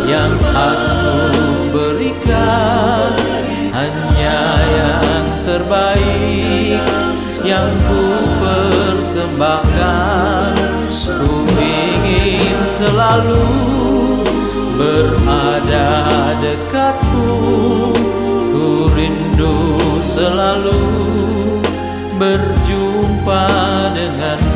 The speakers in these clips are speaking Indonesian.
yang aku berikan hanya yang terbaik, yang ku persembahkan. Ku ingin selalu berada dekatmu, ku rindu selalu berjumpa denganmu.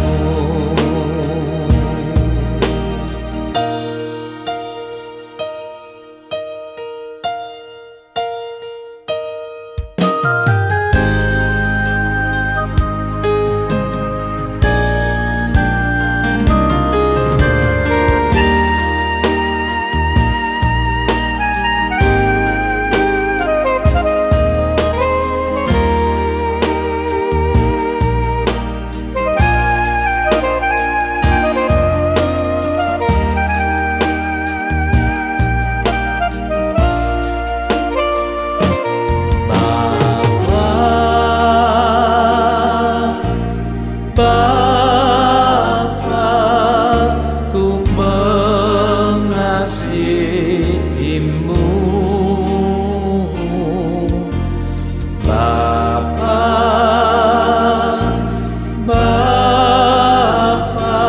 Bapa, ku mengasihimu. Bapa, Bapa,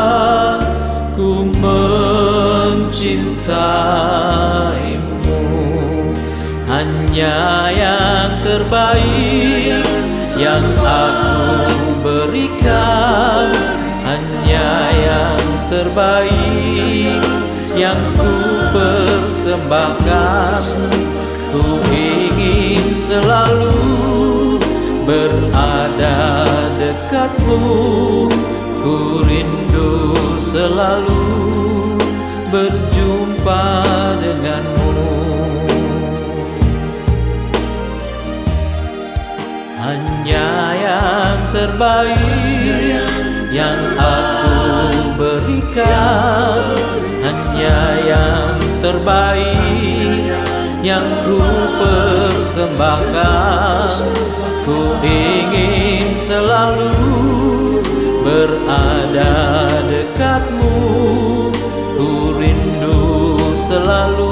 ku mencintaimu. Hanya yang terbaik yang aku berikan, hanya yang terbaik yang ku persembahkan. Ku ingin selalu berada dekatmu, ku rindu selalu berjumpa denganmu. Hanya yang terbaik yang aku berikan, hanya yang terbaik yang ku persembahkan. Ku ingin selalu berada dekatmu, ku rindu selalu